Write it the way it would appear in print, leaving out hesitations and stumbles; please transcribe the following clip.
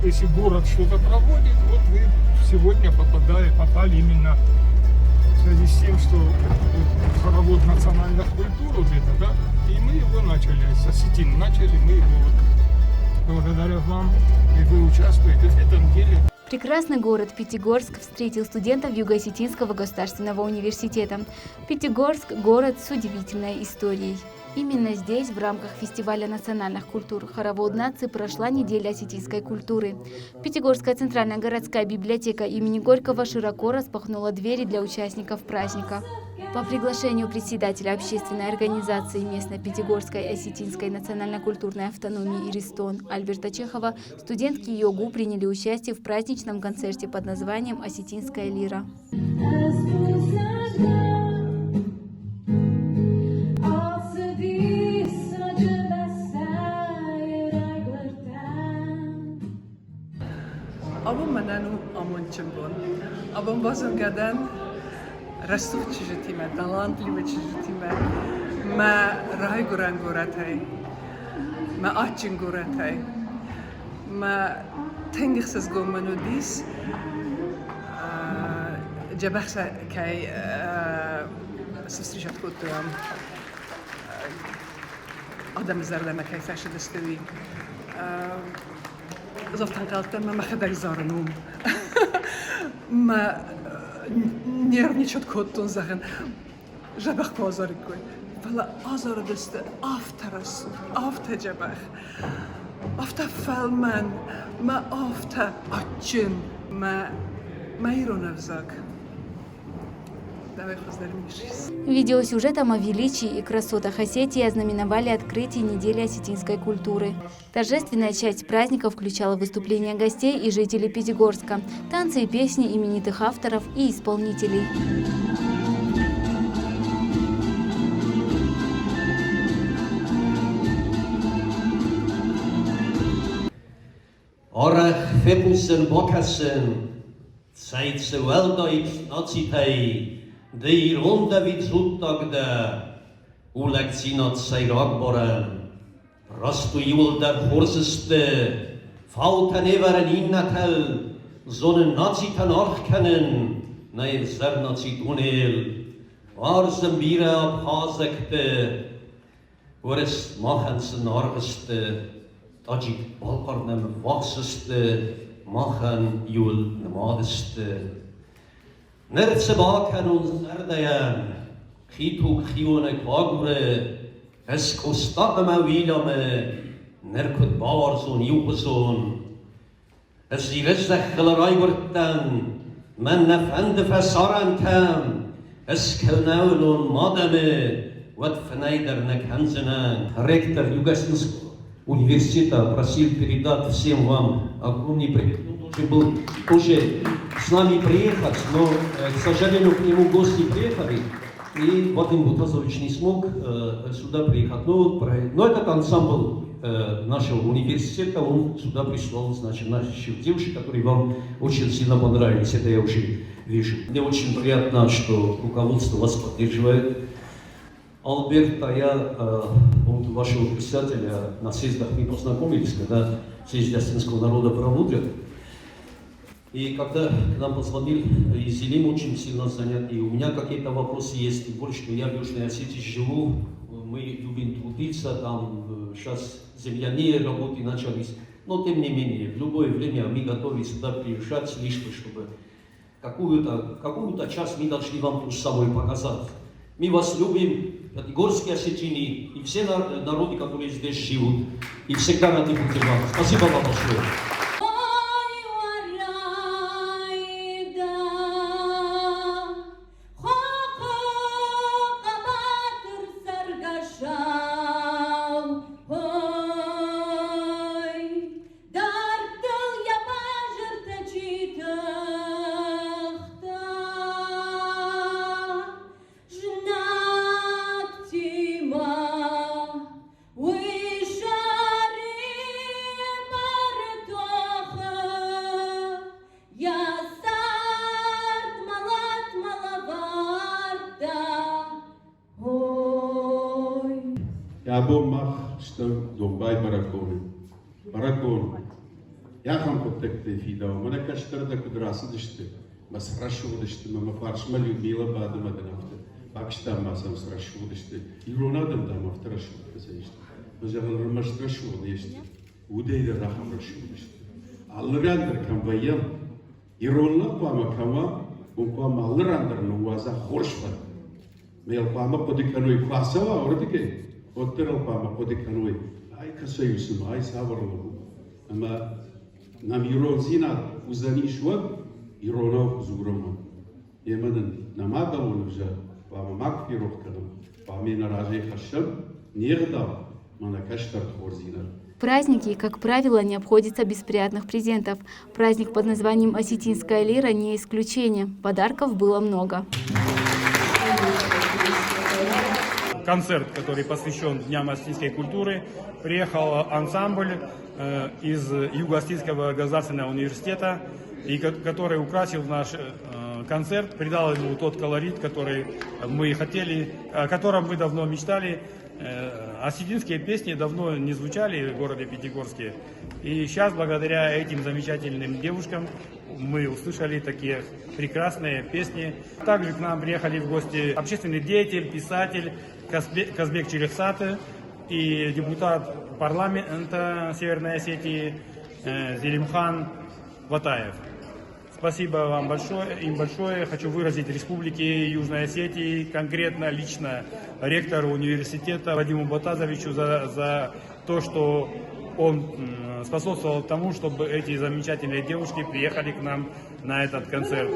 если город что-то проводит, вот вы сегодня попали именно в связи с тем, что вот хоровод национальных культур, вот это, да, и мы его начали, с осетин начали, мы его вот, благодаря вам, и вы участвуете в этом деле. Прекрасный город Пятигорск встретил студентов Юго-Осетинского государственного университета. Пятигорск – город с удивительной историей. Именно здесь, в рамках фестиваля национальных культур «Хоровод нации», прошла неделя осетинской культуры. Пятигорская центральная городская библиотека имени Горького широко распахнула двери для участников праздника. По приглашению председателя общественной организации местной Пятигорской осетинской национально-культурной автономии «Иристон» Альберта Чехова студентки ЙОГУ приняли участие в праздничном концерте под названием «Осетинская лира». Abban menenu amončembon. Abban bazon gadan rastux çijitime, dalantli ve çijitime. Ma rahay guran guratay. Ma açın guratay. Ma tengixsiz gomenu dis. Cebahsa kay sustrijat kuturam. Adam izlerleme kay feşedistüvi. Zoftan kalktım, ma xedaj zarnum. Ma nервничать kottun zagen. Jabach pozorikoy. Valla azardiste aftaras, afta jabach. Afta falman, ma afta açın, ma ironavzak. Давай поздороваемся. Видеосюжетом о величии и красотах Осетии ознаменовали открытие недели осетинской культуры. Торжественная часть праздника включала выступления гостей и жителей Пятигорска, танцы и песни именитых авторов и исполнителей. Orach Februsen Bokassen, Zeit zu Weltdeutsch Nazitei, die Runde wie Zutagda, Ulekzinat Seiragboren, Rastu Jul der Horseste, Fauten everen Innatel, Sonnen Nazitan Orchenen, Neil Zernazit Arsem Bira Abhazekte, Ures Machensen Argeste, Tajik Balkarnem Wachseste, Machen Jul Namadeste. Nertse Baken und Serdayan, Chitu Chione Quagure, Es Kostame Wilame, Nerkut Bawarson Jupeson, Es Iresechel Raiburtan, Men Nefende Fesarantam, Es Kelnaulon Madame, Wat Fneider Nekhansenan, Ректор Юго-Осетинского университета просил передать всем вам огромный привет. Он был тоже с нами приехать, но, к сожалению, к нему гости приехали, и Вадим Бутазович не смог сюда приехать. Но этот ансамбль нашего университета, он сюда прислал, значит, наших девушек, которые вам очень сильно понравились, это я уже вижу. Мне очень приятно, что руководство вас поддерживает. Альберт, вот вашего председателя на съездах мы познакомились, когда съезд осетинского народа проводят. И когда к нам позвонил, и Зелим очень сильно занят, и у меня какие-то вопросы есть, тем более, что я в Южной Осетии живу, мы любим трудиться, там сейчас земляные работы начались, но тем не менее, в любое время мы готовы сюда приезжать, лишь бы, чтобы какую-то часть мы должны вам то же самое показать. Мы вас любим, пятигорские осетины и все народы, которые здесь живут, и всегда рады будем вам. Спасибо вам большое. Ja, bom mag stem dom bij Barakon. Barakon. Я хам коттекте фидау, мана каштарда кудрасы дышты. Мас хорошо дышты, мама фаршма Людмила бадама данафты. Пакистан масам хорошо дышты. Иронадам дам авторашу дышты. Мазаган ромаш хорошо дышты. Удейда рахам хорошо дышты. Аллырандыр камбаям. Иронлак пама кама, пама аллырандыр нуаза хоршва. Мел пама подиканой классава, ордике. Оттерал пама подиканой. Ай касаюсум, ай саварлу. Ама нам Ирон зина узани шуад, Иронов зугрома. Еманын намада олужа, пама мак пирохканам, памена ражей хашам, нердав, мана каштар тхорзинар. Праздники, как правило, не обходятся без приятных презентов. Праздник под названием «Осетинская лира» не исключение. Подарков было много. Концерт, который посвящен Дням осетинской культуры, приехал ансамбль из Юго-Осетинского государственного университета, и который украсил наш концерт, придал ему тот колорит, который мы хотели, о котором мы давно мечтали. Осетинские песни давно не звучали в городе Пятигорске. И сейчас, благодаря этим замечательным девушкам, мы услышали такие прекрасные песни. Также к нам приехали в гости общественный деятель, писатель Казбек Черехсаты и депутат парламента Северной Осетии Зелимхан Ватаев. Спасибо вам им большое. Хочу выразить Республике Южной Осетии, конкретно лично ректору университета Вадиму Батазовичу за то, что он способствовал тому, чтобы эти замечательные девушки приехали к нам на этот концерт.